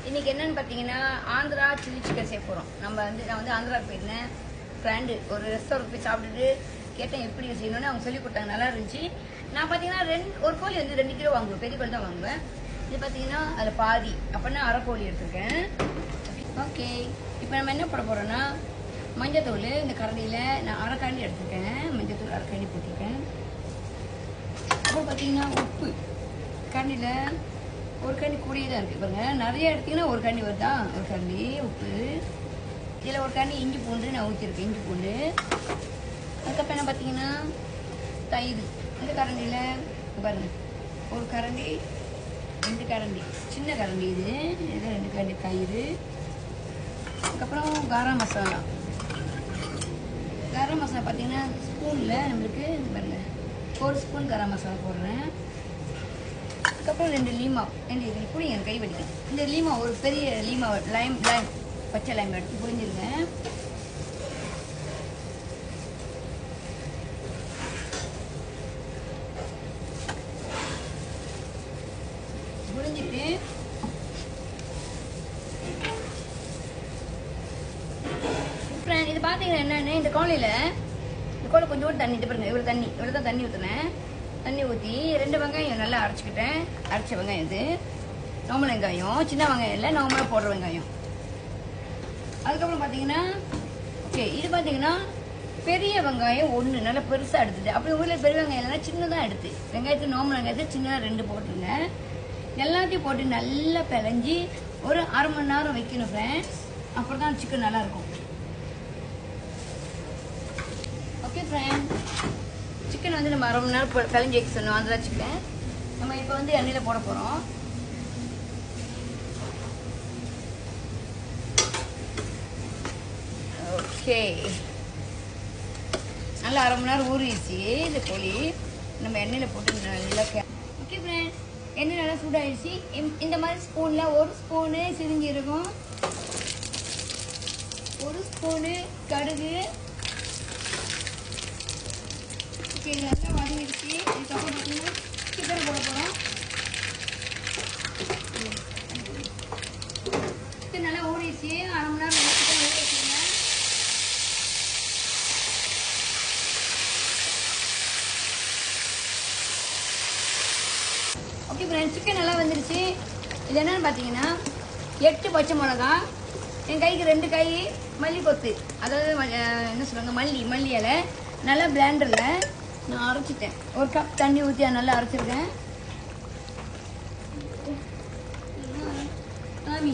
இன்னைக்கு என்னன்னு பார்த்தீங்கன்னா ஆந்திரா சில்லி சிக்கன் செய்ய போகிறோம். நான் வந்து ஆந்திரா போயிருந்தேன். ஃப்ரெண்டு ஒரு ரெஸ்டாரண்ட் போய் சாப்பிட்டுட்டு கேட்டேன் எப்படி செய்யணும்னு. அவங்க சொல்லி கொடுத்தாங்க, நல்லா இருந்துச்சு. நான் பார்த்தீங்கன்னா ஒரு கோழி வந்து 2 கிலோ வாங்குவேன், பெரிய கோழி தான் வாங்குவேன். இது பார்த்தீங்கன்னா அதில் பாதி அப்படின்னா அரை கோழி எடுத்துருக்கேன். ஓகே, இப்போ நம்ம என்ன போட போகிறோன்னா மஞ்சத்தூள். இந்த கரண்டியில் நான் அரை கரண்டி எடுத்துருக்கேன், மஞ்சத்தூள் அரை கரண்டி போட்டிருக்கேன். அப்புறம் பார்த்தீங்கன்னா உப்பு கரண்டியில் ஒரு கரண்டி கூடியே தான் இருக்குது பாருங்க. நிறைய எடுத்தீங்கன்னா ஒரு கரண்டி வருதா, ஒரு கரண்டி உப்பு. இதில் ஒரு கரண்டி இஞ்சி பூண்டு நான் ஊற்றிருக்கேன், இஞ்சி பூண்டு. அதுக்கப்புறம் என்ன பார்த்தீங்கன்னா தயிர். இந்த கரண்டியில் பாருங்கள் ஒரு கரண்டி, 2 கரண்டி, சின்ன கரண்டி இது 2 கரண்டி தயிர். அதுக்கப்புறம் கரம் மசாலா. கரம் மசாலா பார்த்தீங்கன்னா ஸ்பூனில் நம்மளுக்கு பாருங்கள் 1 ஸ்பூன் கரம் மசாலா போடுறேன். அதுக்கப்புறம் 2 லீமா, 2 புளிங்க கை வலிக்கும். இந்த லீமா ஒரு பெரிய லீமா லைம் பச்சை லைம் எடுத்து புரிஞ்சிருங்க. புரிஞ்சிட்டு இது பார்த்தீங்கன்னா என்னன்னு, இந்த கோழியில் கொஞ்சோண்டு தண்ணி பாருங்க, இவ்வளோ தான் தண்ணி ஊற்றுனேன். தண்ணி ஊற்றி 2 வெங்காயம் நல்லா அரைச்சிக்கிட்டேன். அரைச்ச வெங்காயம் இது நார்மல் வெங்காயம், சின்ன வெங்காயம் இல்லை, நார்மலாக போடுற வெங்காயம். அதுக்கப்புறம் பார்த்தீங்கன்னா ஓகே, இது பார்த்தீங்கன்னா பெரிய வெங்காயம் 1 நல்லா பெருசாக எடுத்துட்டு, அப்படி ஊரில் பெரிய வெங்காயம் இல்லைன்னா சின்னதாக எடுத்து வெங்காயத்தை நார்மல் வெங்காயத்தை சின்னதாக 2 போட்டுருங்க. எல்லாத்தையும் போட்டு நல்லா பிழைஞ்சி ஒரு அரை மணி நேரம் வைக்கணும் ஃப்ரெண்ட்ஸ். அப்புறம் தான் சிக்கன் நல்லாயிருக்கும். ஓகே ஃப்ரெண்ட், சிக்கன் வந்து நம்ம அரை மணி நேரம் பிழைஞ்சி வைக்க சொன்னோம். ஆந்திரா சிக்கன் நம்ம இப்போ வந்து எண்ணெயில் போட போகிறோம். ஓகே, நல்லா அரை மணி நேரம் ஊறிடுச்சு இந்த கோழி. நம்ம எண்ணெயில் போட்டு நல்லா ஓகே ஃப்ரெண்ட்ஸ், எண்ணெய் நல்லா சூடாகிடுச்சு. இந்த மாதிரி ஸ்பூனில் 1 ஸ்பூனு சிரிஞ்சிருக்கும், 1 ஸ்பூனு கடுகு. ஓகே, நல்லா வதங்கிடுச்சு. இதுக்கப்புறம் பார்த்தீங்கன்னா சிக்கன் போட போகிறோம். சிக்கன் நல்லா ஊறிடுச்சு, அரை மணி நேரம் நல்லா சிக்கன் ஊற வச்சுருங்க. ஓகே ஃப்ரெண்ட்ஸ், சிக்கன் நல்லா வந்துருச்சு. இது என்னன்னு பார்த்தீங்கன்னா 8 பச்சை மிளகா, என் கைக்கு 2 கை மல்லி கொத்து, அதாவது என்ன சொல்லுவாங்க மல்லி இலை. நல்லா பிளேண்டரில் நான் அரைச்சிட்டேன். 1 கப் தண்ணி ஊற்றி நல்லா அரைச்சிருக்கேன். தம்பி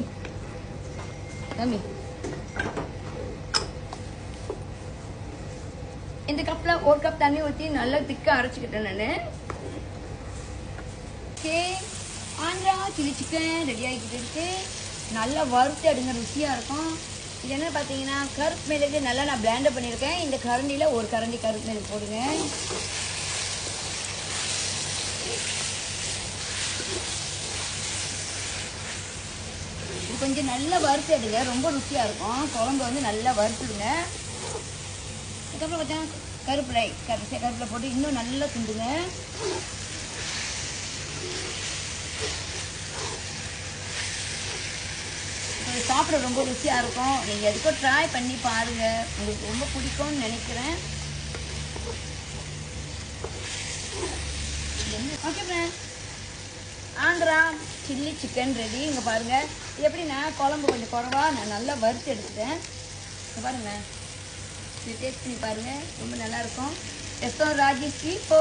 இந்த கப்பில் 1 கப் தண்ணி ஊற்றி நல்லா திக்காக அரைச்சிக்கிட்டேன் நான். Okay, Andhra chilli chicken ready ஆகிக்கிட்டு இருக்கு. நல்லா வறுத்து எடுங்க, ருசியாக இருக்கும். இது என்ன பார்த்தீங்கன்னா கருப்பு மிளகு நல்லா நான் பிளேண்டர் பண்ணியிருக்கேன். இந்த கரண்டியில் 1 கரண்டி கருப்பு மிளகு போடுங்க. இது கொஞ்சம் நல்லா வறுத்து எடுங்க, ரொம்ப ருசியாக இருக்கும். குழம்பு வந்து நல்லா வறுத்துடுங்க. அதுக்கப்புறம் பார்த்தீங்கன்னா கருப்பில் போட்டு இன்னும் நல்லா துண்டுங்க. சாப்பிட ரொம்ப ருசியாக இருக்கும். நீங்கள் எதுக்கும் ட்ரை பண்ணி பாருங்கள், உங்களுக்கு ரொம்ப பிடிக்கும்னு நினைக்கிறேன். Okay friends, Andhra chilli chicken ready. இங்கே பாருங்கள், இது எப்படின்னா குழம்பு கொஞ்சம் குறவா நான் நல்லா வறுத்து எடுத்துட்டேன். இங்கே பாருங்கள், இது டேஸ்ட் பண்ணி பாருங்கள், ரொம்ப நல்லாயிருக்கும். ரெஸ்டாரண்ட் ராஜேஷ் இப்போ